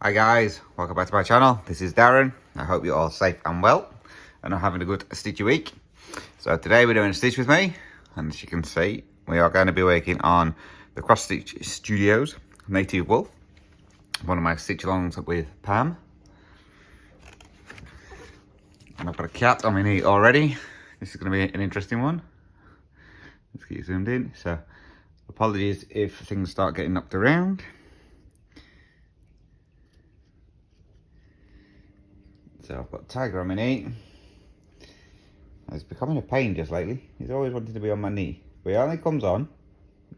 Hi guys, welcome back to my channel. This is Darren. I hope you're all safe and well and are having a good stitchy week. So today we're doing a stitch with me, and as you can see we are going to be working on the Cross Stitch Studios Native Wool, one of my stitch alongs with Pam. And I've got a cat on my knee already. This is going to be an interesting one. Let's get you zoomed in. So apologies if things start getting knocked around. So I've got Tiger on my knee. It's becoming a pain just lately. He's always wanted to be on my knee, but he only comes on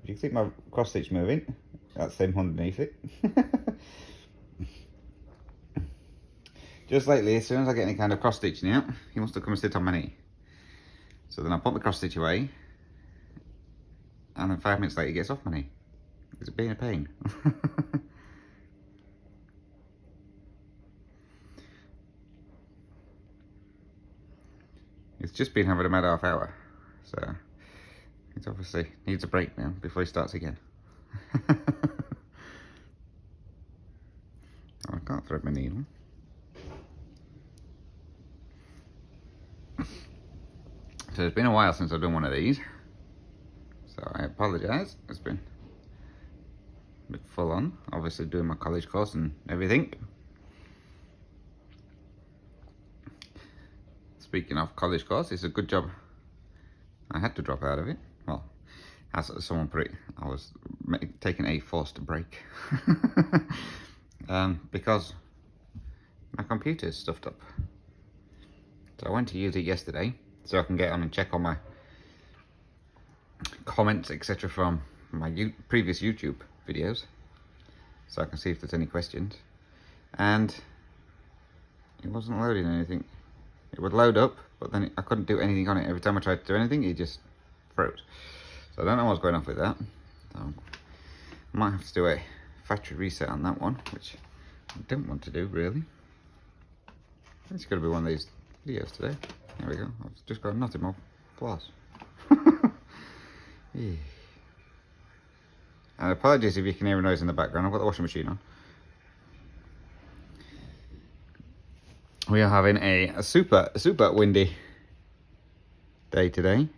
if you think my cross stitch moving. That's him underneath it. Just lately, as soon as I get any kind of cross stitching out, he wants to come and sit on my knee. So then I put the cross stitch away, and then 5 minutes later he gets off my knee. It's being a pain. It's just been having a mad half hour, so it obviously needs a break now before he starts again. I can't thread my needle. So it's been a while since I've done one of these, so I apologise. It's been a bit full on, obviously doing my college course and everything. Speaking of college course, it's a good job I had to drop out of it. Well, as someone put it, I was taking a forced break. Because my computer's stuffed up. So I went to use it yesterday so I can get on and check on my comments, etc. from my previous YouTube videos, so I can see if there's any questions. And it wasn't loading anything. It would load up, but then I couldn't do anything on it. Every time I tried to do anything, it just froze. So I don't know what's going on with that. So I might have to do a factory reset on that one, which I don't want to do really. It's going to be one of these videos today. There we go. I've just got nothing more floss. Yeah. And apologies if you can hear a noise in the background. I've got the washing machine on. We are having a super windy day today.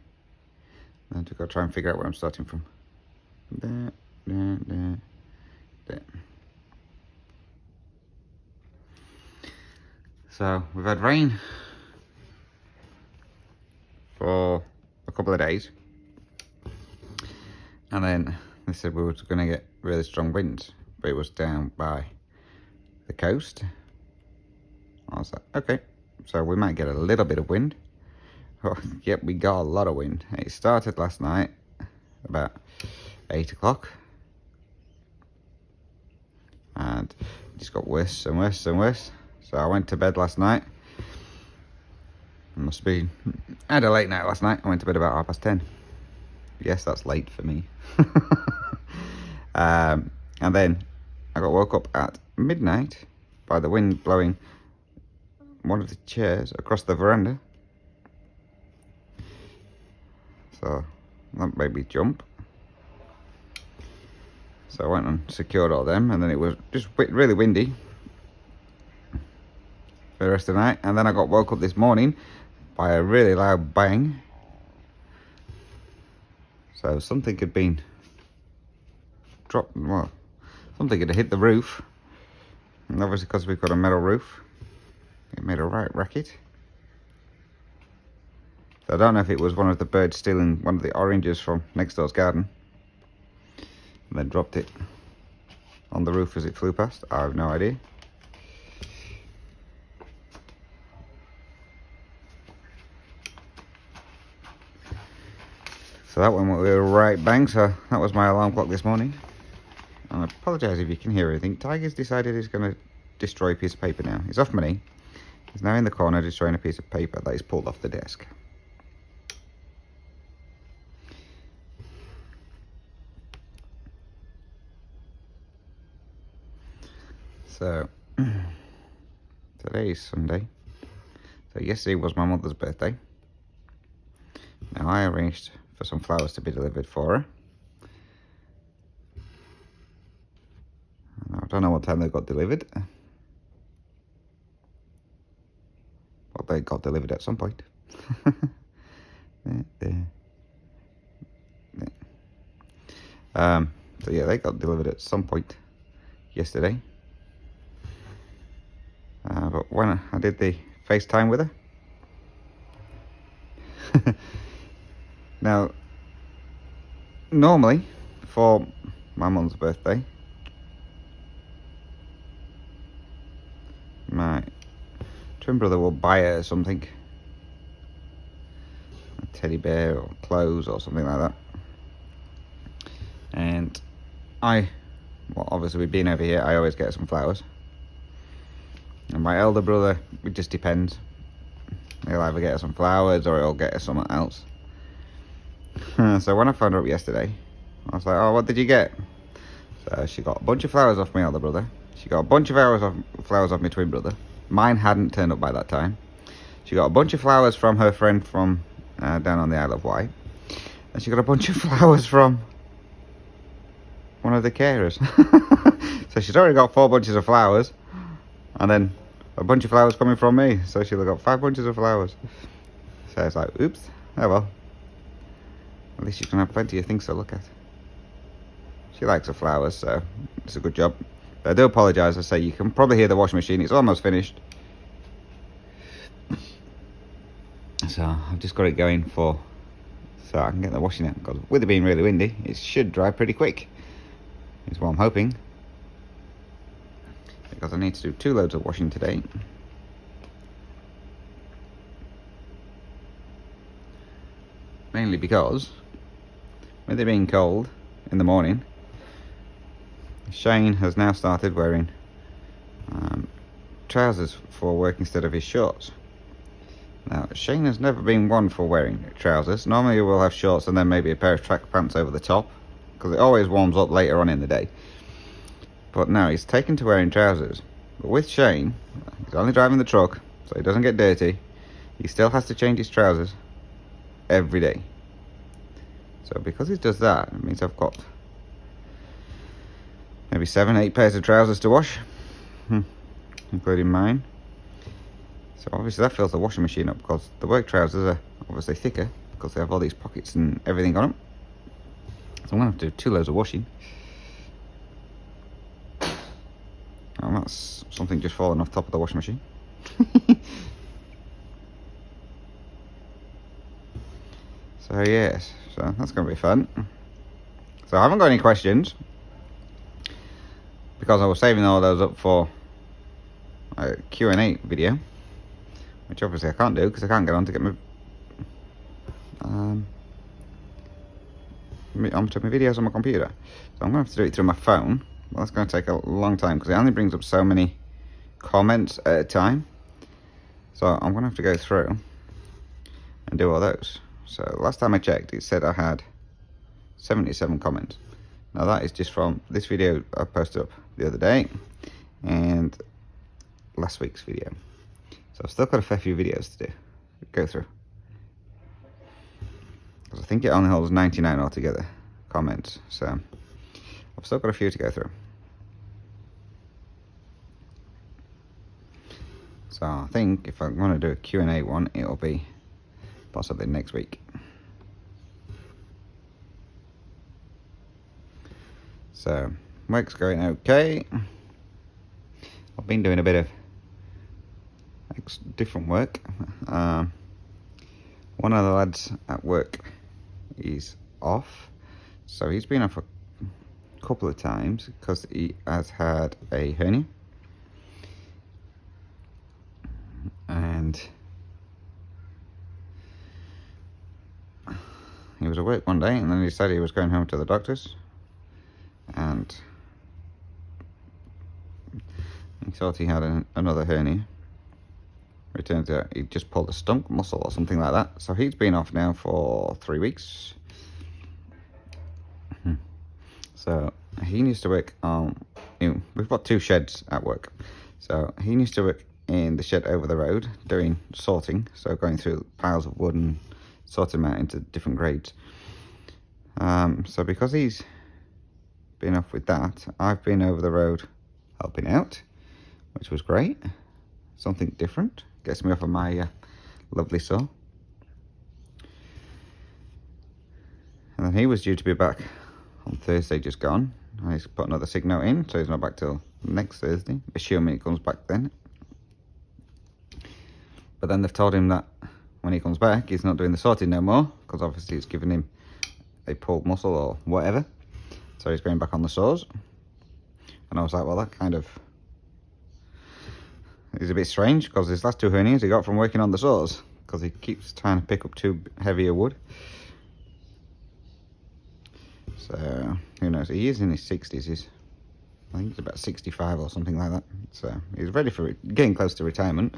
And I've got to try and figure out where I'm starting from. There. So we've had rain for a couple of days, and then they said we were going to get really strong winds, but it was down by the coast. I was like, okay, so we might get a little bit of wind. Oh, yep, we got a lot of wind. It started last night about 8 o'clock, and it just got worse and worse and worse. So I went to bed last night. Must be, I had a late night last night. I went to bed about 10:30. Yes, that's late for me. And then I got woke up at midnight by the wind blowing one of the chairs across the veranda. So that made me jump. So I went and secured all them, and then it was just really windy for the rest of the night. And then I got woke up this morning by a really loud bang. So something had been dropped, well, something had hit the roof. And obviously because we've got a metal roof, it made a right racket. So I don't know if it was one of the birds stealing one of the oranges from next door's garden and then dropped it on the roof as it flew past. I have no idea. So that one went right bang, so that was my alarm clock this morning. And I apologise if you can hear anything. Tiger's decided he's going to destroy a piece of paper now. He's off my knee. He's now in the corner destroying a piece of paper that he's pulled off the desk. So, today is Sunday. So yesterday was my mother's birthday. Now I arranged for some flowers to be delivered for her. And I don't know what time they got delivered. Well, they got delivered at some point. So yeah, they got delivered at some point yesterday. But when I did the FaceTime with her, now normally for my mum's birthday, my twin brother will buy her something, a teddy bear or clothes or something like that. And well, obviously we've been over here, I always get some flowers. And my elder brother, it just depends. He'll either get her some flowers or he'll get her something else. So when I phoned her up yesterday, I was like, oh, what did you get? So she got a bunch of flowers off my elder brother. She got a bunch of flowers off my twin brother. Mine hadn't turned up by that time. She got a bunch of flowers from her friend from down on the Isle of Wight. And she got a bunch of flowers from one of the carers. So she's already got 4 bunches of flowers. And then a bunch of flowers coming from me. So she'll have got 5 bunches of flowers. So it's like, oops. Oh well. At least you can have plenty of things to look at. She likes her flowers, so it's a good job. But I do apologise. I say you can probably hear the washing machine. It's almost finished. So I've just got it going so I can get the washing out. Because with it being really windy, it should dry pretty quick. Is what I'm hoping. Because I need to do 2 loads of washing today. Mainly because with it being cold in the morning, Shane has now started wearing trousers for work instead of his shorts. Now, Shane has never been one for wearing trousers. Normally we'll have shorts and then maybe a pair of track pants over the top, because it always warms up later on in the day. But now he's taken to wearing trousers. But with Shane, he's only driving the truck, so he doesn't get dirty. He still has to change his trousers every day. So because he does that, it means I've got maybe 7-8 pairs of trousers to wash, including mine. So obviously that fills the washing machine up, because the work trousers are obviously thicker because they have all these pockets and everything on them. So I'm going to have to do 2 loads of washing. Oh, that's something just falling off top of the washing machine. So yes, so that's going to be fun. So I haven't got any questions, because I was saving all those up for a Q&A video, which obviously I can't do because I can't get on to get onto my videos on my computer. So I'm going to have to do it through my phone. Well, that's going to take a long time because it only brings up so many comments at a time. So I'm going to have to go through and do all those. So last time I checked, it said I had 77 comments. Now that is just from this video I posted up the other day and last week's video. So I've still got a fair few videos to go through. Because I think it only holds 99 altogether comments. So I've still got a few to go through. So I think if I'm going to do a Q&A one, it'll be possibly next week. So work's going okay. I've been doing a bit of different work. One of the lads at work is off, so he's been off a couple of times because he has had a hernia, and he was at work one day and then he decided he was going home to the doctors, and he thought he had another hernia. It turns out he just pulled a stump muscle or something like that. So he's been off now for 3 weeks. So he needs to work on, we've got 2 sheds at work. So he needs to work in the shed over the road doing sorting. So going through piles of wood and sorting them out into different grades. So because he's been off with that, I've been over the road helping out, which was great. Something different. Gets me off of my lovely saw. And then he was due to be back on Thursday, just gone. He's put another sick note in, so he's not back till next Thursday, assuming he comes back then. But then they've told him that when he comes back, he's not doing the sorting no more, because obviously it's giving him a pulled muscle or whatever. So he's going back on the saws. And I was like, well, that kind of is a bit strange, because his last 2 hernias he got from working on the saws, because he keeps trying to pick up too heavier wood. So who knows? He is in his 60s. I think he's about 65 or something like that. So he's ready for it, getting close to retirement.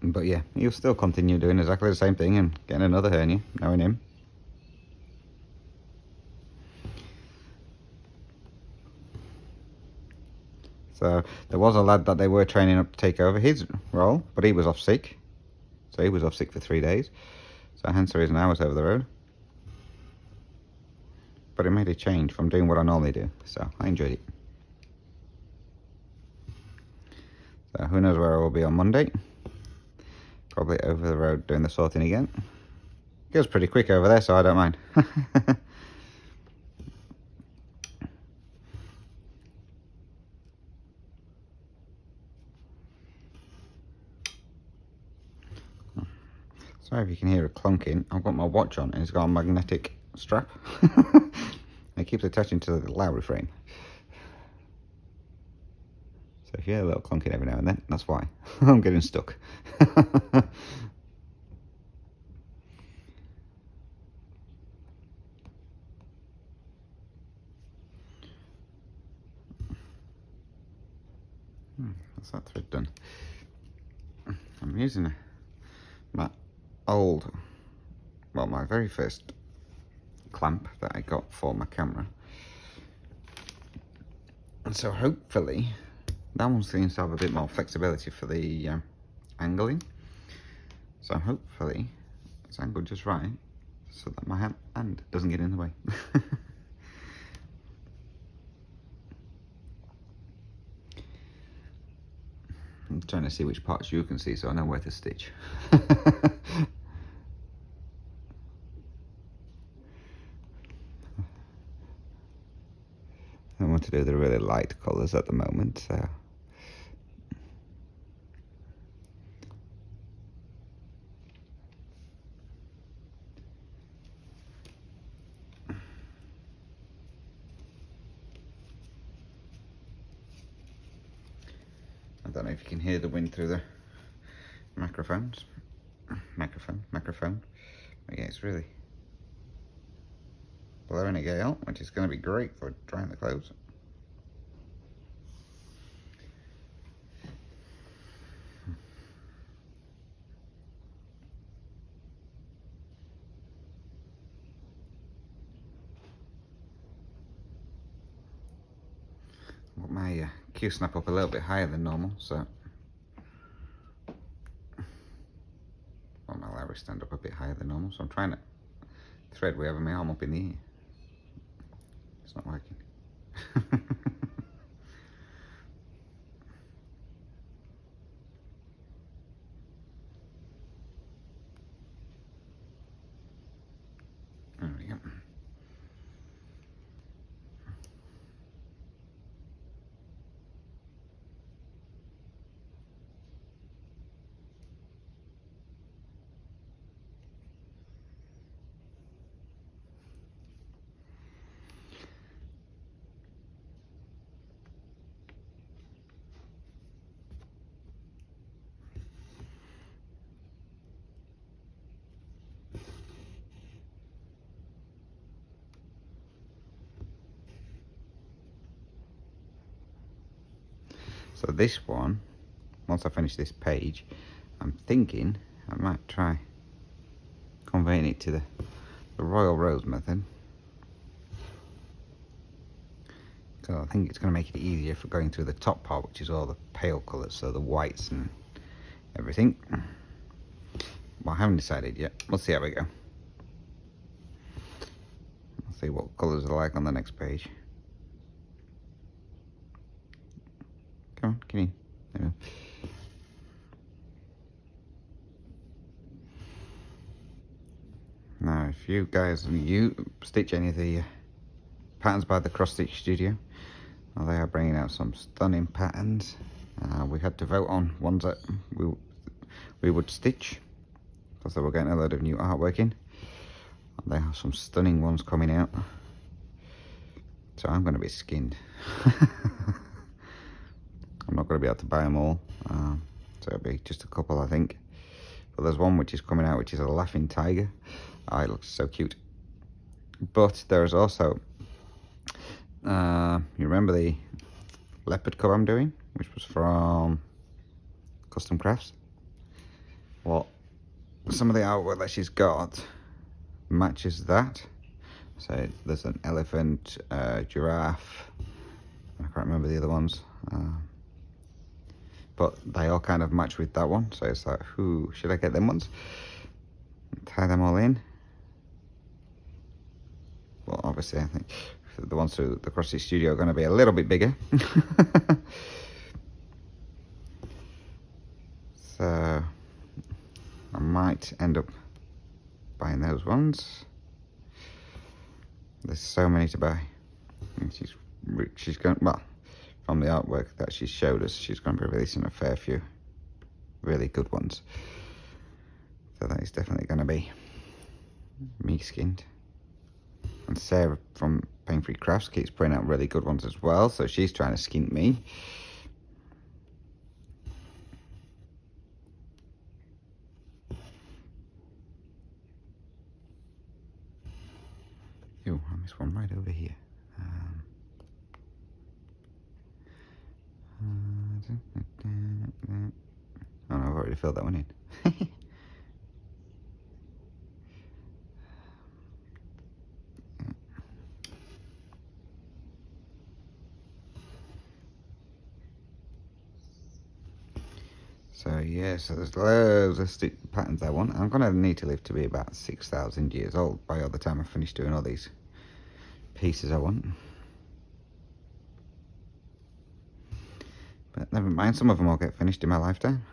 But yeah, he'll still continue doing exactly the same thing and getting another hernia, knowing him. So there was a lad that they were training up to take over his role, but he was off sick. So he was off sick for 3 days. So hence the reason I was over the road. But it made a change from doing what I normally do, so I enjoyed it. So who knows where I will be on Monday. Probably over the road doing the sorting again. It goes pretty quick over there, so I don't mind. Sorry if you can hear a clunking. I've got my watch on and it's got a magnetic strap. It keeps attaching to the Lowry frame. So if you hear a little clunking every now and then, that's why. I'm getting stuck. That's that thread done. I'm using my my very first clamp that I got for my camera. And so hopefully that one seems to have a bit more flexibility for the angling. So hopefully it's angled just right so that my hand doesn't get in the way. I'm trying to see which parts you can see so I know where to stitch. I want to do the really light colours at the moment, so I don't know if you can hear the wind through the microphone. But yeah, it's really blowing a gale, which is going to be great for drying the clothes. I've got my Q-snap up a little bit higher than normal, so my Lowry stand up a bit higher than normal, so I'm trying to thread wherever my arm up in the air. It's not working. There we go. So this one, once I finish this page, I'm thinking I might try converting it to the Royal Rose method. So I think it's going to make it easier for going through the top part, which is all the pale colours, so the whites and everything. Well, I haven't decided yet. We'll see how we go. I'll see what colours are like on the next page. Come on, get in. There we go. Now, if you guys stitch any of the patterns by the Cross Stitch Studio, well, they are bringing out some stunning patterns. We had to vote on ones that we would stitch, because they were getting a load of new artwork in. They have some stunning ones coming out, so I'm going to be skinned. I'm not going to be able to buy them all, so it'll be just a couple, I think. But there's one which is coming out, which is a laughing tiger. Oh, it looks so cute. But there's also, you remember the leopard cub I'm doing, which was from Custom Crafts? Well, some of the artwork that she's got matches that. So there's an elephant, giraffe, I can't remember the other ones, but they all kind of match with that one. So it's like, who should I get them ones? Tie them all in. Well, obviously I think the ones through the Cross Stitch Studio are going to be a little bit bigger. So I might end up buying those ones. There's so many to buy. And she's going, well, from the artwork that she showed us, she's going to be releasing a fair few really good ones. So that is definitely going to be me skinned. And Sarah from Pain Free Crafts keeps putting out really good ones as well, so she's trying to skin me. Oh, I missed one right over here. Oh no, I've already filled that one in. So yeah, so there's loads of patterns I want. I'm gonna need to live to be about 6,000 years old by the time I finish doing all these pieces I want. But never mind, some of them will get finished in my lifetime.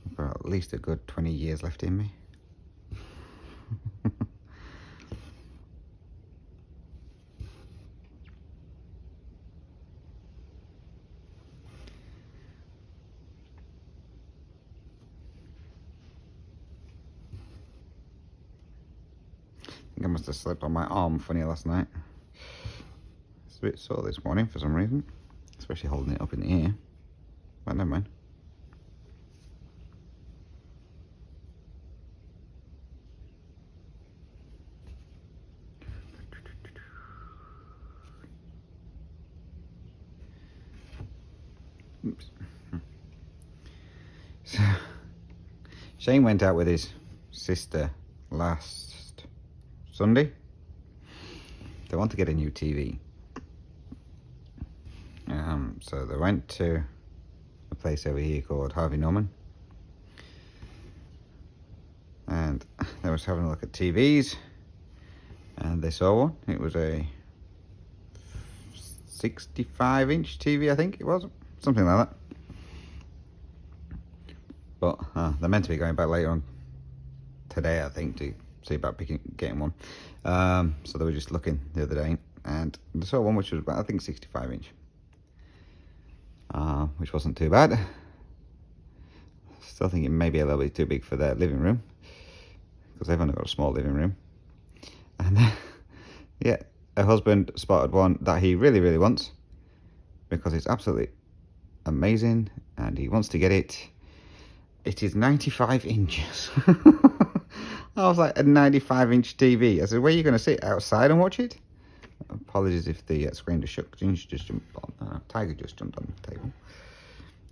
I've got at least a good 20 years left in me. I think I must have slept on my arm funny last night. It's a bit sore this morning for some reason, especially holding it up in the air. But never mind. Oops. So Shane went out with his sister last Sunday. They want to get a new TV. So they went to a place over here called Harvey Norman, and they was having a look at TVs, and they saw one. It was a 65-inch TV, I think it was, something like that. But they're meant to be going back later on today, I think, to see about getting one. So they were just looking the other day, and they saw one which was about, I think, 65-inch, which wasn't too bad. Still think it may be a little bit too big for their living room, because they've only got a small living room. And yeah, her husband spotted one that he really, really wants, because it's absolutely amazing, and he wants to get it. It is 95 inches. I was like, a 95-inch TV. I said, where are you going to sit? Outside and watch it? Apologies if the screen just shook. Ginger just jumped on, Tiger just jumped on the table.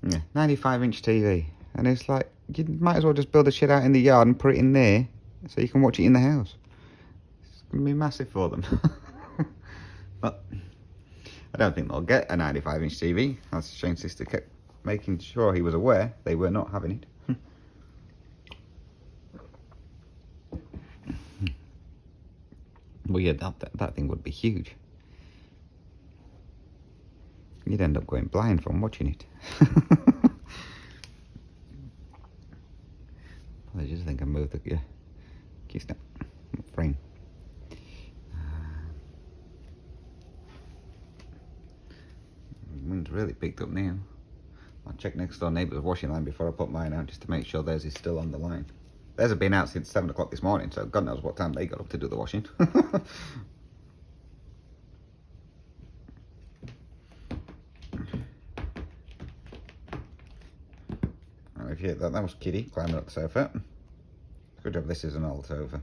Yeah, 95-inch TV. And it's like, you might as well just build the shit out in the yard and put it in there so you can watch it in the house. It's going to be massive for them. But I don't think they'll get a 95-inch TV. As Shane's sister kept making sure he was aware, they were not having it. Well, yeah, that thing would be huge. You'd end up going blind from watching it. I just think I moved the key snap frame. The wind's really picked up now. I'll check next door neighbour's washing line before I put mine out, just to make sure theirs is still on the line. Theirs have been out since 7 o'clock this morning, so God knows what time they got up to do the washing. And if you that was Kitty climbing up the sofa. Good job this is an old sofa.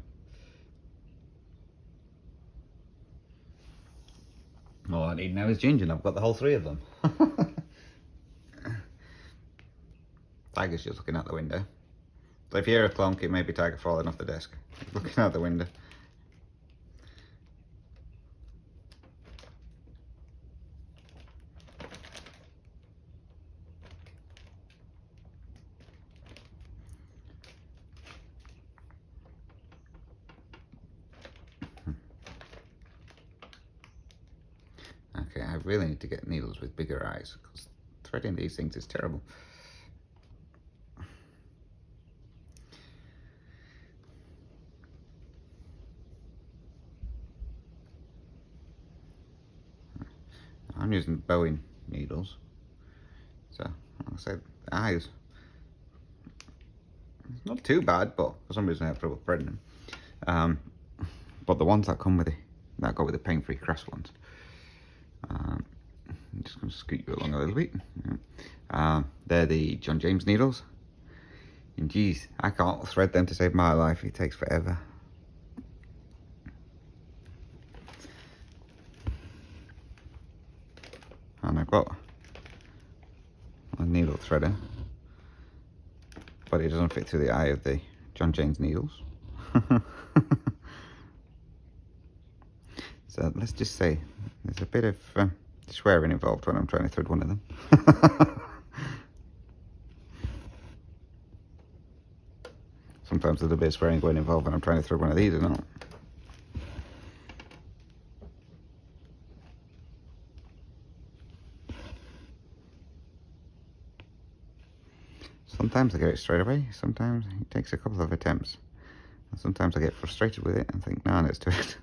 All I need now is Ginger, and I've got the whole 3 of them. Tiger's just looking out the window. So if you hear a clonk, it may be Tiger falling off the desk. He's looking out the window. Okay, I really need to get needles with bigger eyes, because threading these things is terrible. I'm using Bowen needles, so like I said, the eyes, it's not too bad, but for some reason I have trouble threading them. But the ones that come with it, that go with the pain-free Crest ones, I'm just going to scoot you along a little bit. They're the John James needles, and geez, I can't thread them to save my life. It takes forever. And I've got a needle threader, but it doesn't fit through the eye of the John James needles. So let's just say there's a bit of swearing involved when I'm trying to thread one of them. Sometimes there's a bit of swearing going involved when I'm trying to thread one of these or not. Sometimes I get it straight away, sometimes it takes a couple of attempts. And sometimes I get frustrated with it and think, nah, let's do it.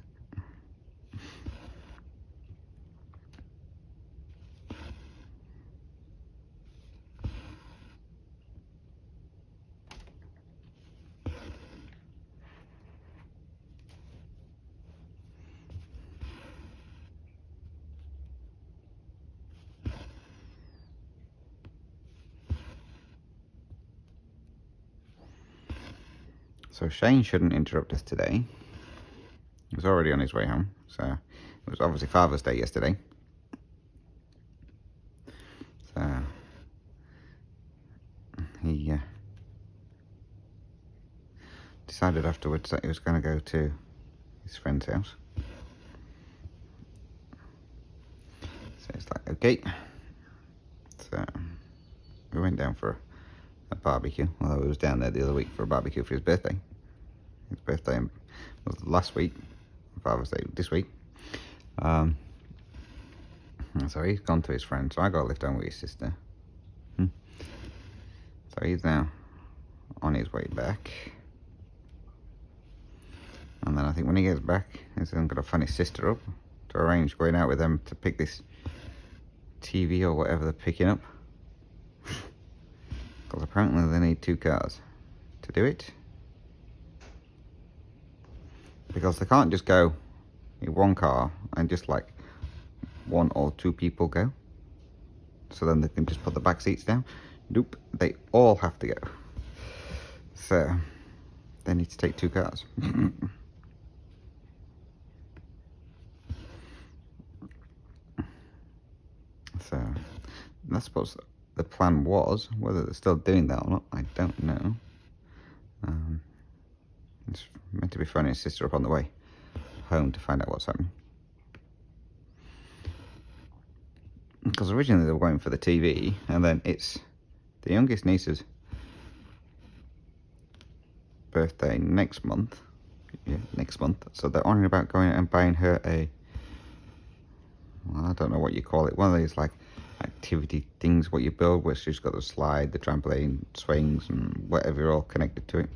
So Shane shouldn't interrupt us today. He was already on his way home, so it was obviously Father's Day yesterday. So he decided afterwards that he was going to go to his friend's house. So it's like, okay. So we went down for a barbecue, although he was down there the other week for a barbecue for his birthday. His birthday was last week, Father's Day this week. So he's gone to his friend, so I got a lift home with his sister. So he's now on his way back. And then I think when he gets back, he's then got to phone his sister up to arrange going out with them to pick this TV or whatever they're picking up. Because apparently they need 2 cars to do it. Because they can't just go in one car and just like 1 or 2 people go. So then they can just put the back seats down. Nope, they all have to go. So they need to take 2 cars. So I suppose the plan was, whether they're still doing that or not, I don't know. It's meant to be phoning his sister up on the way home to find out what's happening. Because originally they were going for the TV, and then it's the youngest niece's birthday next month next month. So they're honouring about going and buying her a, well, I don't know what you call it, one of these like activity things what you build, where she's got the slide, the trampoline, swings and whatever all connected to it,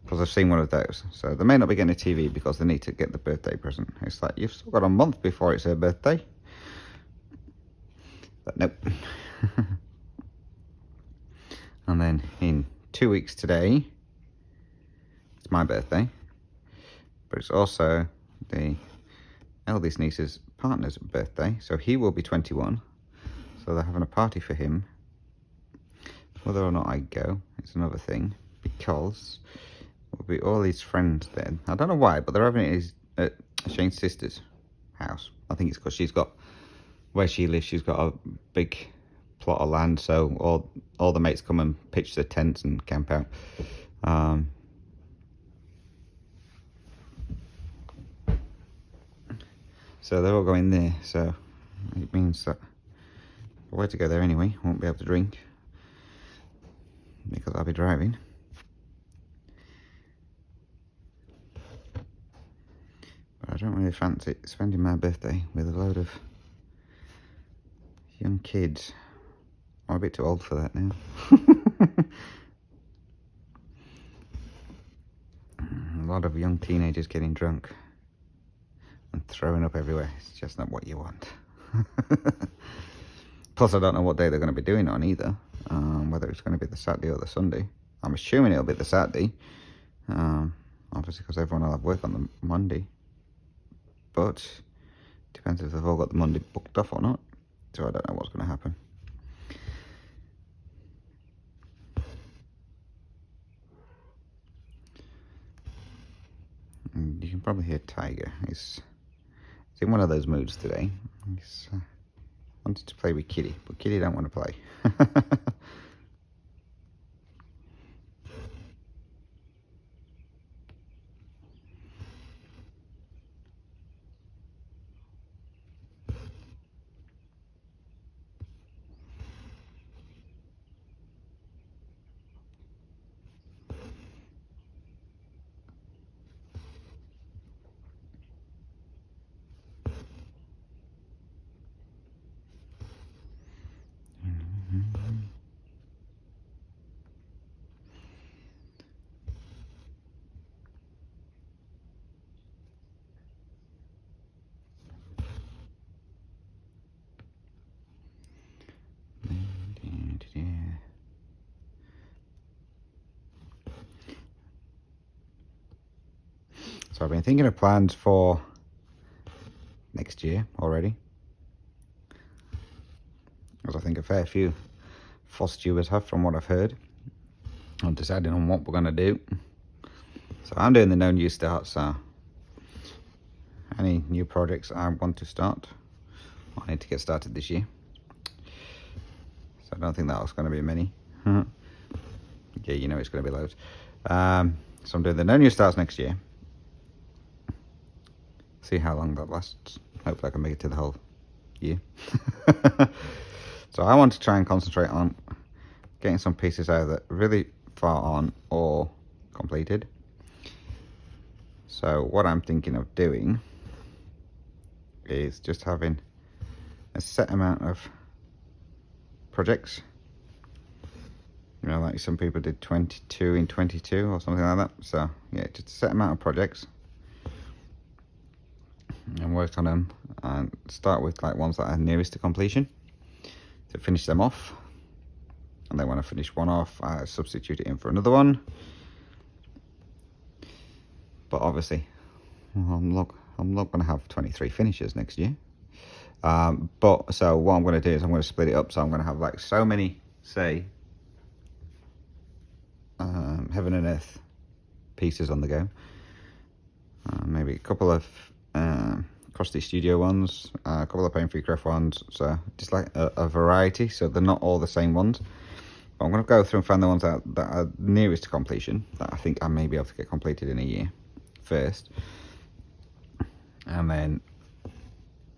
because I've seen one of those. So they may not be getting a TV because they need to get the birthday present. It's like, you've still got a month before it's her birthday. But nope. And then in 2 weeks today, it's my birthday, but it's also the eldest niece's partner's birthday, so he will be 21. So they're having a party for him. Whether or not I go, it's another thing, because there'll be all his friends then. I don't know why, but they're having it at Shane's sister's house. I think it's because she's got, where she lives, she's got a big plot of land, so all the mates come and pitch their tents and camp out. So they're all going there, so it means that if I were to go there anyway, I won't be able to drink because I'll be driving. But I don't really fancy spending my birthday with a load of young kids. I'm a bit too old for that now. A lot of young teenagers getting drunk and throwing up everywhere. It's just not what you want. Plus I don't know what day they're going to be doing it on either, whether it's going to be the Saturday or the Sunday. I'm assuming it'll be the Saturday, obviously because everyone will have work on the Monday, but depends if they've all got the Monday booked off or not, so I don't know what's going to happen. And you can probably hear Tiger. He's in one of those moods today. He's wanted to play with Kitty, but Kitty don't want to play. So I've been thinking of plans for next year already, as I think a fair few FOSS viewers have, from what I've heard. I'm deciding on what we're going to do. So I'm doing the no new start, so any new projects I want to start, I need to get started this year. So I don't think that was going to be many. Yeah, you know it's going to be loads. So I'm doing the no new starts next year. See how long that lasts. Hopefully I can make it to the whole year. So I want to try and concentrate on getting some pieces either really far on or completed. So what I'm thinking of doing is just having a set amount of projects. You know, like some people did 22 in 22 or something like that. So yeah, just a set amount of projects and work on them, and start with like ones that are nearest to completion to finish them off. And then when I finish one off, I substitute it in for another one. But obviously I'm not going to have 23 finishes next year. But so what I'm going to do is I'm going to split it up. So I'm going to have like so many, say, Heaven and Earth pieces on the go. Maybe a couple of Crusty Studio ones, a couple of Pain Free Craft ones. So just like a variety. So they're not all the same ones. But I'm going to go through and find the ones that are nearest to completion, that I think I may be able to get completed in a year first. And then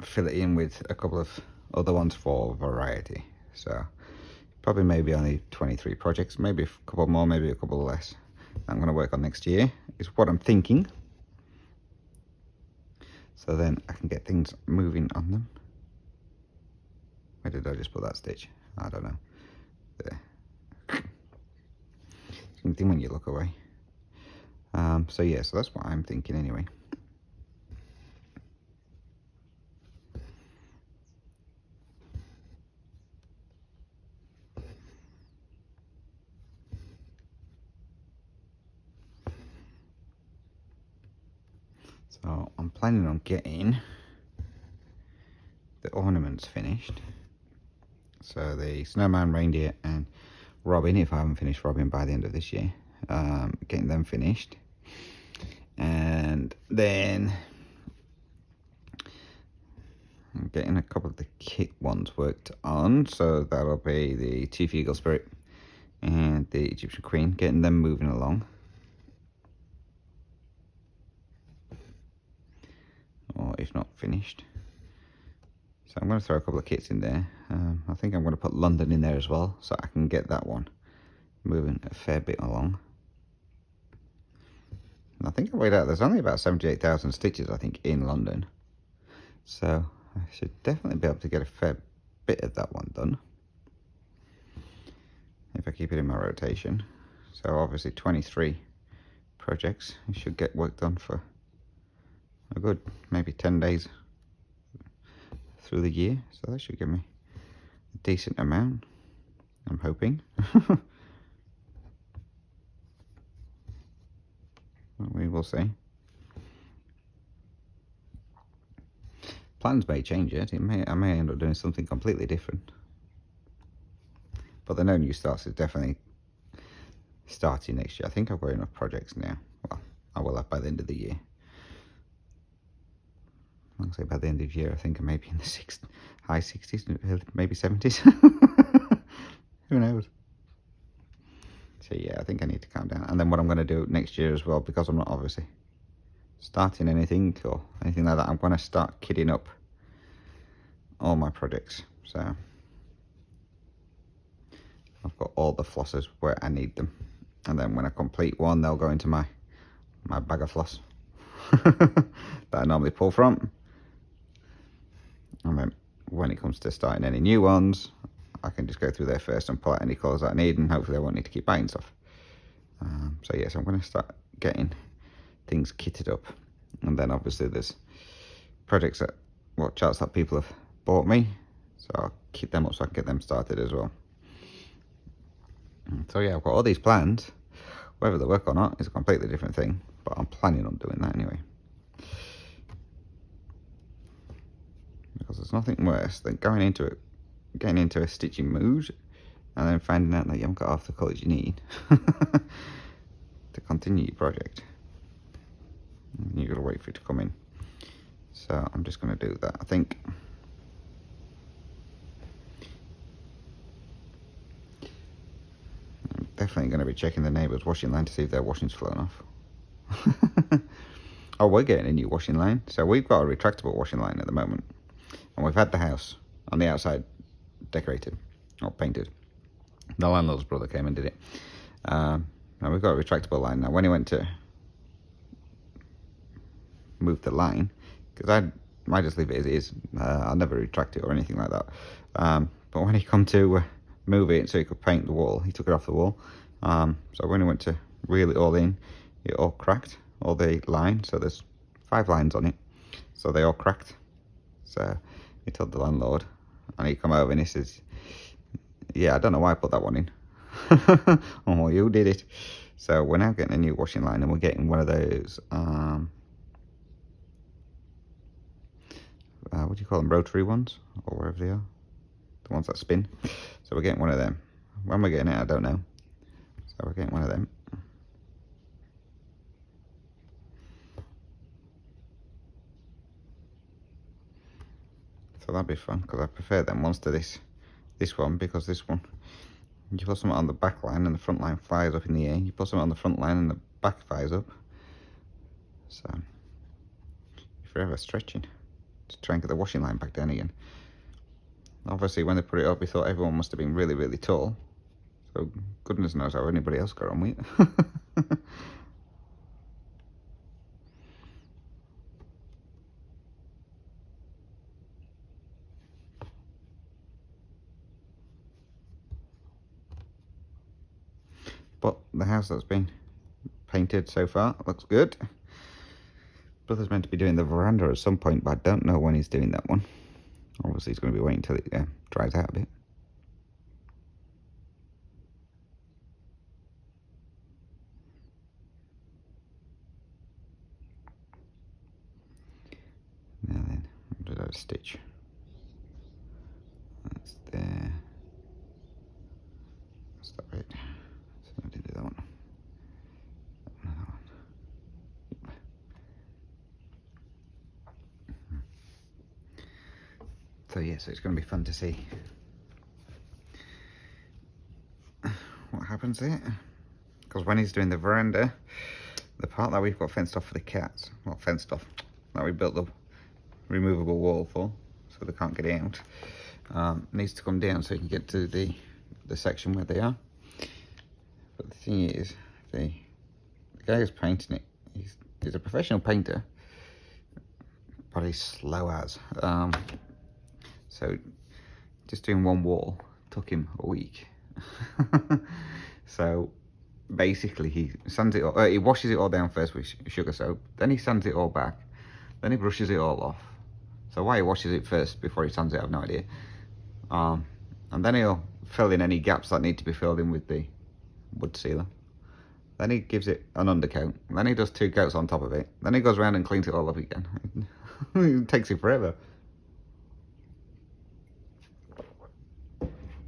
fill it in with a couple of other ones for variety. So probably maybe only 23 projects, maybe a couple more, maybe a couple less. I'm going to work on next year is what I'm thinking. so then I can get things moving on them. Where did I just put that stitch? I don't know. There. Same thing when you look away. So yeah, so that's what I'm thinking anyway. So I'm planning on getting the ornaments finished. So the snowman, reindeer and Robin, if I haven't finished Robin by the end of this year, getting them finished. And then I'm getting a couple of the kit ones worked on. So that'll be the Chief Eagle Spirit and the Egyptian Queen, getting them moving along. Or if not finished. So I'm going to throw a couple of kits in there. I think I'm going to put London in there as well, so I can get that one moving a fair bit along. And I think I weighed out, there's only about 78,000 stitches, I think, in London. So I should definitely be able to get a fair bit of that one done, if I keep it in my rotation. So obviously 23 projects, I should get work done for a good maybe 10 days through the year, so that should give me a decent amount, I'm hoping. Well, we will see. Plans may change yet. I may end up doing something completely different. But the no new starts is definitely starting next year. I think I've got enough projects now. Well, I will have by the end of the year. I'll say by the end of the year, I think I may be in the high 60s, maybe 70s. Who knows? So yeah, I think I need to calm down. And then what I'm going to do next year as well, because I'm not obviously starting anything or anything like that, I'm going to start kitting up all my projects. So I've got all the flosses where I need them, and then when I complete one, they'll go into my bag of floss that I normally pull from. And then when it comes to starting any new ones, I can just go through there first and pull out any colours that I need, and hopefully I won't need to keep buying stuff. So yes, I'm going to start getting things kitted up. And then obviously there's projects that, charts that people have bought me, so I'll kit them up so I can get them started as well. So yeah, I've got all these plans. Whether they work or not is a completely different thing, but I'm planning on doing that anyway. Because there's nothing worse than getting into a stitching mood and then finding out that you haven't got half the colours you need to continue your project. And you've got to wait for it to come in. So I'm just going to do that. I think I'm definitely going to be checking the neighbour's washing line to see if their washing's flown off. Oh, we're getting a new washing line. So we've got a retractable washing line at the moment. And we've had the house on the outside decorated or painted. The landlord's brother came and did it. And we've got a retractable line. Now, when he went to move the line, because I might just leave it as it is. I'll never retract it or anything like that. But when he come to move it so he could paint the wall, he took it off the wall. So when he went to reel it all in, it all cracked, all the lines. So there's 5 lines on it. So they all cracked. So he told the landlord, and he come over and he says, yeah, I don't know why I put that one in. Oh, you did it. So we're now getting a new washing line, and we're getting one of those, what do you call them, rotary ones, or wherever they are, the ones that spin. So we're getting one of them. When we're getting it, I don't know. So we're getting one of them. So that'd be fun, because I prefer them ones to this one, because this one, you put something on the back line and the front line flies up in the air. You put something on the front line and the back flies up. So you're forever stretching to try and get the washing line back down again. Obviously, when they put it up, we thought everyone must have been really, really tall. So goodness knows how anybody else got on with it. but the house that's been painted so far looks good. Brother's meant to be doing the veranda at some point, but I don't know when he's doing that one. Obviously he's going to be waiting until it dries out a bit. Now then, I'll do that stitch. That's there. That's that right. So I did do that one. Another one. So yeah, so it's going to be fun to see what happens there. Because when he's doing the veranda, the part that we've got fenced off for the cats, well, fenced off, that we built the removable wall for, so they can't get out, needs to come down so you can get to the section where they are. But the thing is, the guy who's painting it, he's a professional painter, but he's slow as. So just doing one wall took him a week. So basically he sands it all, he washes it all down first with sugar soap, then he sands it all back, then he brushes it all off. So why he washes it first before he sands it, I have no idea. And then he'll fill in any gaps that need to be filled in with the wood sealer. Then he gives it an undercoat, then he does 2 coats on top of it, then he goes around and cleans it all up again. It takes him forever.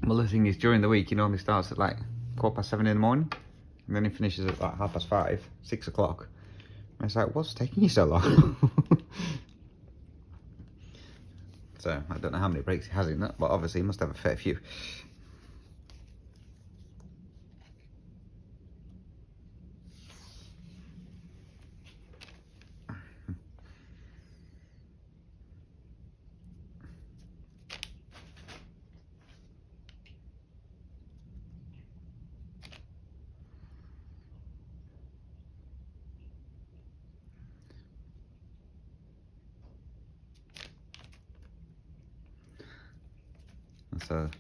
Well, the thing is, during the week he normally starts at like 7:15 in the morning, and then he finishes at like 5:30, 6 o'clock. And it's like, what's taking you so long? So I don't know how many breaks he has in that, but obviously he must have a fair few. So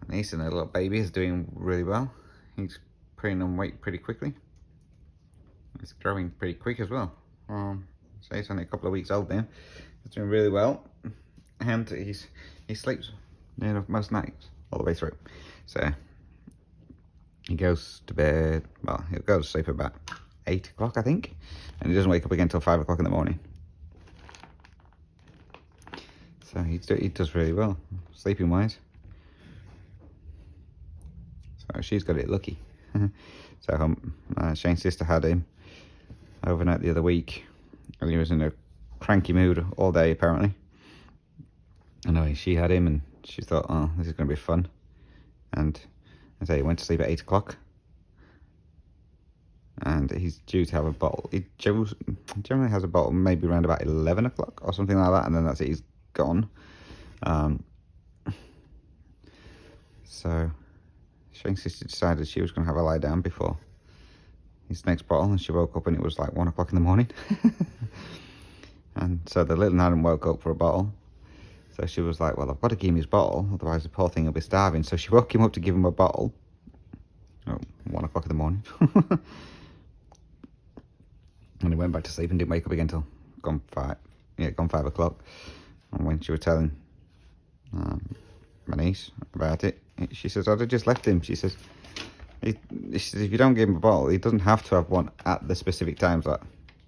my niece and her little baby is doing really well. He's putting on weight pretty quickly. He's growing pretty quick as well. So he's only a couple of weeks old now. He's doing really well, and he sleeps near enough most nights all the way through. So he goes to bed. Well, he'll go to sleep about 8 o'clock, I think, and he doesn't wake up again until 5 o'clock in the morning. So he does really well, sleeping wise. So she's got it lucky. So Shane's sister had him overnight the other week, and he was in a cranky mood all day apparently. Anyway, she had him, and she thought, oh, this is going to be fun. And I say he went to sleep at 8 o'clock, and he's due to have a bottle. He generally has a bottle maybe around about 11 o'clock or something like that, and then that's it, he's gone. So Shane's sister decided she was going to have a lie down before his next bottle, and she woke up and it was like 1 o'clock in the morning. And so the little Adam woke up for a bottle. So she was like, well, I've got to give him his bottle, otherwise the poor thing will be starving. So she woke him up to give him a bottle. Oh, 1 o'clock in the morning. And he went back to sleep and didn't wake up again until gone 5 o'clock. And when she was telling my niece about it, she says, I'd have just left him. She says, if you don't give him a bottle, he doesn't have to have one at the specific times that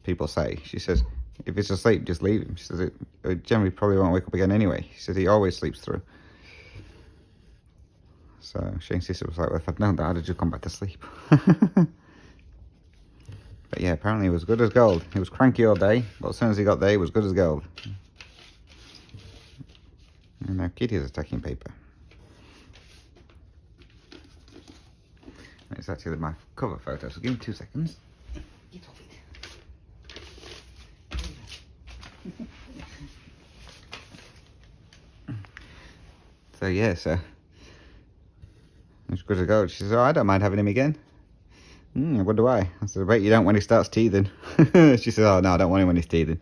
people say. She says, if he's asleep, just leave him. She says, it generally probably won't wake up again anyway. She says, he always sleeps through. So Shane's sister was like, well, if I'd known that, I'd have just come back to sleep. But yeah, apparently he was good as gold. He was cranky all day, but as soon as he got there, he was good as gold. And now Kitty is attacking paper. It's actually my cover photo, so give me 2 seconds. Get off it. So yeah, so it's good as gold. She says, oh, I don't mind having him again. What do I said, I bet you don't when he starts teething. She says, oh no, I don't want him when he's teething.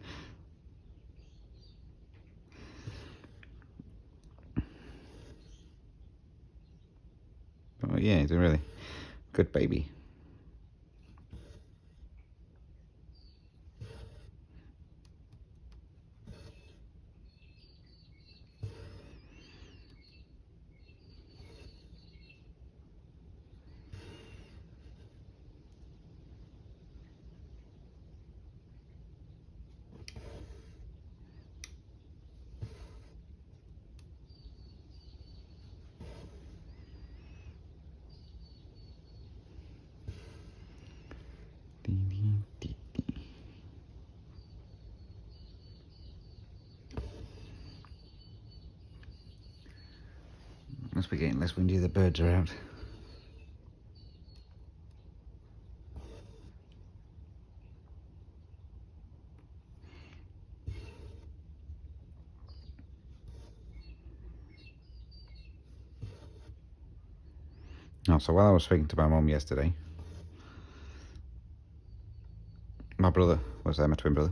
But yeah, he's a really Good baby. Must be getting less windy, the birds are out. Oh, so while I was speaking to my mum yesterday, my brother was there, my twin brother.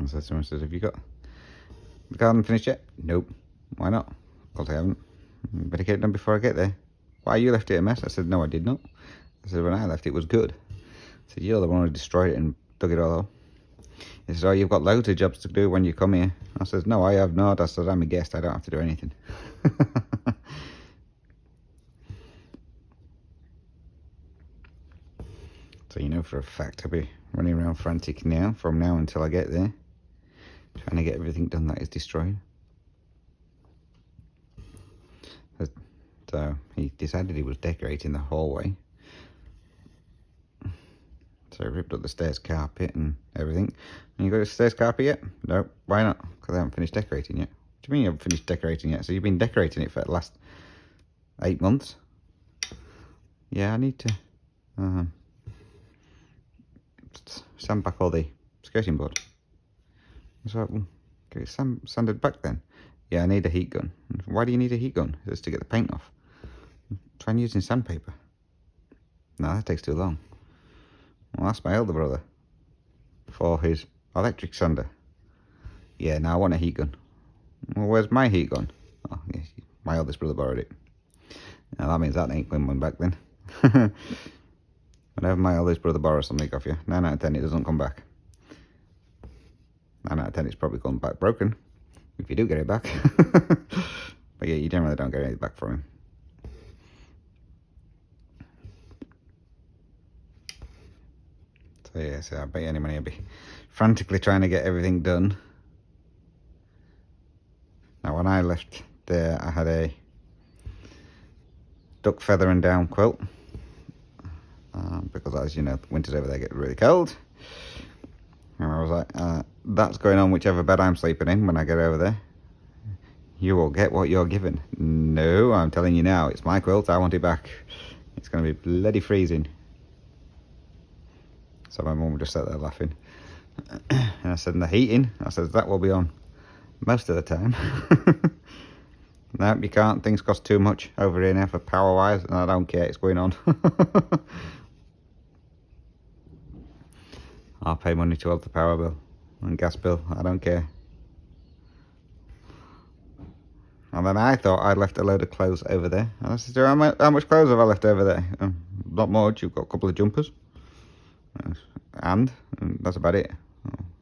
I said to him, I said, have you got the garden finished yet? Nope. Why not? Because I haven't. Better get it done before I get there. Why, you left it a mess? I said, no, I did not. I said, when I left it was good. I said, you're the one who destroyed it and dug it all up. He said, oh, you've got loads of jobs to do when you come here. I said, no, I have not. I said, I'm a guest, I don't have to do anything. So you know for a fact I'll be running around frantic now, from now until I get there, trying to get everything done that is destroyed. So he decided he was decorating the hallway. So he ripped up the stairs carpet and everything. And you got the stairs carpet yet? No. Why not? Because I haven't finished decorating yet. What do you mean you haven't finished decorating yet? So you've been decorating it for the last 8 months? Yeah, I need to sand back all the skirting board. So get it sanded back then. Yeah, I need a heat gun. Why do you need a heat gun? Just to get the paint off. Try and using sandpaper. No, that takes too long. Well, that's my elder brother for his electric sander. Yeah, now I want a heat gun. Well, where's my heat gun? Oh, yeah, my eldest brother borrowed it. Now that means that ain't coming back then. Whenever my eldest brother borrows something off you, 9 out of 10 it doesn't come back. 9 out of 10 it's probably come back broken, if you do get it back. But yeah, you generally don't get anything back from him. So yeah, so I bet any money I'll be frantically trying to get everything done. Now when I left there, I had a duck feather and down quilt. Because as you know, winters over there get really cold. And I was like, that's going on whichever bed I'm sleeping in when I get over there. You will get what you're given. No, I'm telling you now, it's my quilt, I want it back. It's going to be bloody freezing. So my mum just sat there laughing. And I said, and the heating? I said, that will be on most of the time. No, you can't. Things cost too much over here now for power wise, and I don't care, it's going on. I'll pay money towards the power bill and gas bill, I don't care. And then I thought I'd left a load of clothes over there. And I said, how much clothes have I left over there? Not much, you've got a couple of jumpers. And that's about it.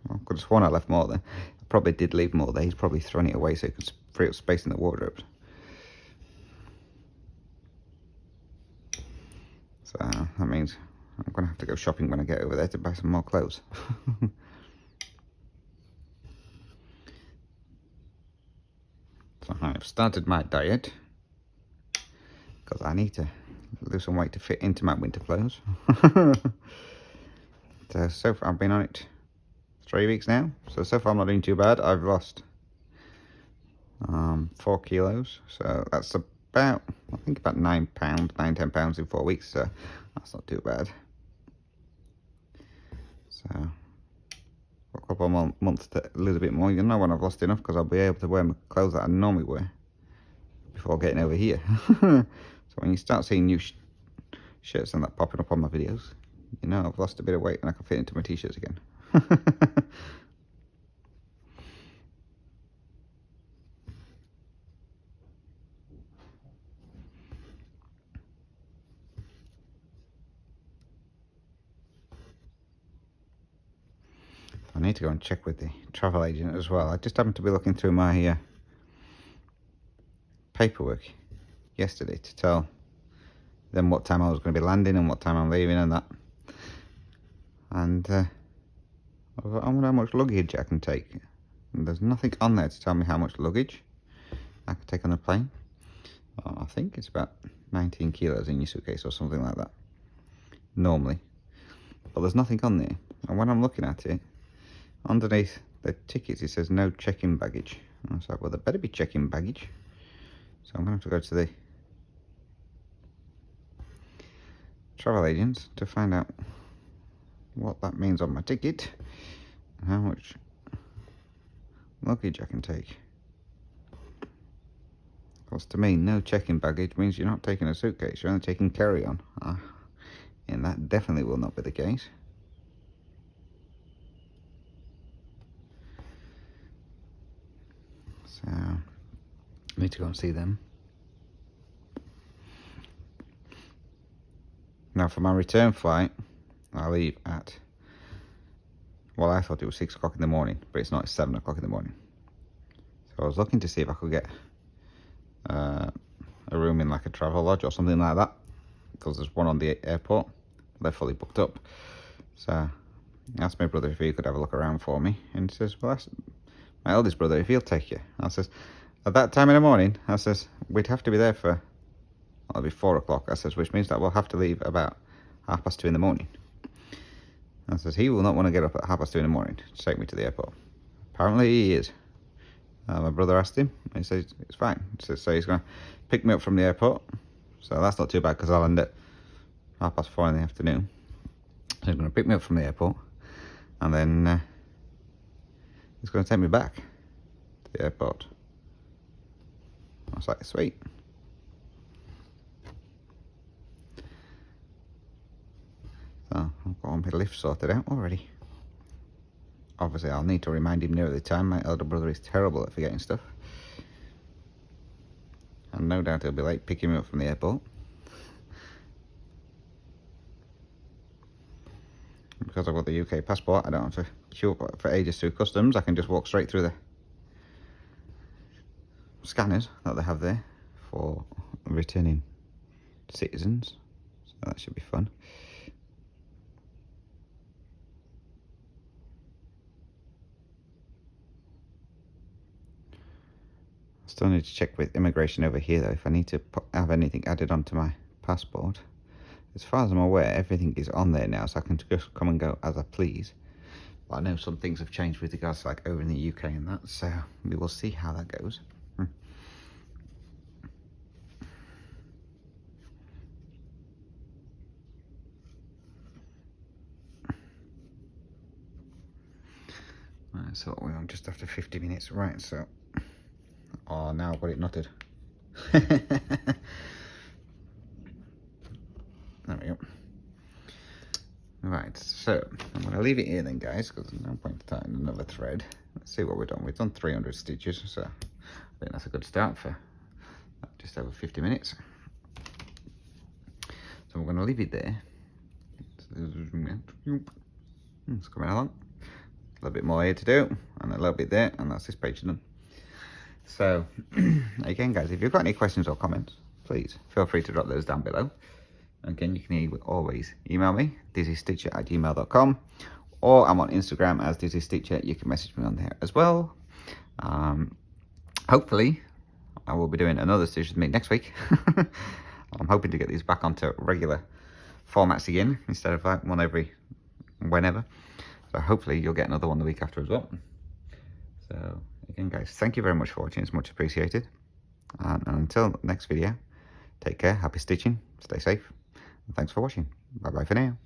I could have sworn I left more there. I probably did leave more there. He's probably thrown it away so he could free up space in the wardrobes. So that means I'm going to have to go shopping when I get over there to buy some more clothes. So I've started my diet because I need to lose some weight to fit into my winter clothes. So far I've been on it 3 weeks now. So far I'm not doing too bad. I've lost 4 kilos. So that's about, I think about 9-10 pounds in 4 weeks. So that's not too bad. So a couple of months to lose a bit more. You know when I've lost enough, because I'll be able to wear my clothes that I normally wear before getting over here. So when you start seeing new shirts and that popping up on my videos, you know I've lost a bit of weight and I can fit into my t-shirts again. need to go and check with the travel agent as well. I just happened to be looking through my paperwork yesterday to tell them what time I was going to be landing and what time I'm leaving and that. And I wonder how much luggage I can take. And there's nothing on there to tell me how much luggage I can take on the plane. I think it's about 19 kilos in your suitcase or something like that, normally. But there's nothing on there. And when I'm looking at it, underneath the tickets it says no check-in baggage. And I was like, well, there better be check-in baggage. So I'm going to have to go to the travel agents to find out what that means on my ticket and how much luggage I can take. Because to me, no check-in baggage means you're not taking a suitcase, you're only taking carry-on. And that definitely will not be the case. So, I need to go and see them. Now for my return flight, I leave at, well, I thought it was 6 o'clock in the morning, but it's not, it's 7 o'clock in the morning. So I was looking to see if I could get a room in like a travel lodge or something like that, because there's one on the airport. They're fully booked up. So I asked my brother if he could have a look around for me, and he says, well, that's my eldest brother, if he'll take you. I says, at that time in the morning, I says, we'd have to be there for, well, it'll be 4 o'clock. I says, which means that we'll have to leave about 2:30 in the morning. I says, he will not want to get up at 2:30 in the morning to take me to the airport. Apparently he is. My brother asked him, he says, it's fine. He says, so he's going to pick me up from the airport. So that's not too bad, because I'll end at 4:30 in the afternoon. So he's going to pick me up from the airport, and then he's going to take me back to the airport. I was like, sweet. So I've got my lift sorted out already. Obviously, I'll need to remind him near the time. My elder brother is terrible at forgetting stuff. And no doubt he'll be late picking me up from the airport. Because I've got the UK passport, I don't have to queue up for ages through customs. I can just walk straight through the scanners that they have there for returning citizens. So that should be fun. Still need to check with immigration over here though if I need to have anything added onto my passport. As far as I'm aware, everything is on there now, so I can just come and go as I please. But I know some things have changed with regards to like over in the UK and that, so we will see how that goes. Right, so we're on just after 50 minutes, right, so... Oh, now I've got it knotted. There we go. Right, so I'm going to leave it here then, guys, because there's no point starting another thread. Let's see what we've done. We've done 300 stitches, so I think that's a good start for just over 50 minutes. So we're going to leave it there. It's coming along. A little bit more here to do, and a little bit there, and that's this page done. So, again, guys, if you've got any questions or comments, please feel free to drop those down below. Again, you can always email me, dizzystitcher@gmail.com, or I'm on Instagram as dizzystitcher. You can message me on there as well. Hopefully, I will be doing another stitch with me next week. I'm hoping to get these back onto regular formats again, instead of like one every whenever. So hopefully you'll get another one the week after as well. So again, guys, thank you very much for watching. It's much appreciated. And until next video, take care, happy stitching, stay safe, and thanks for watching. Bye bye for now.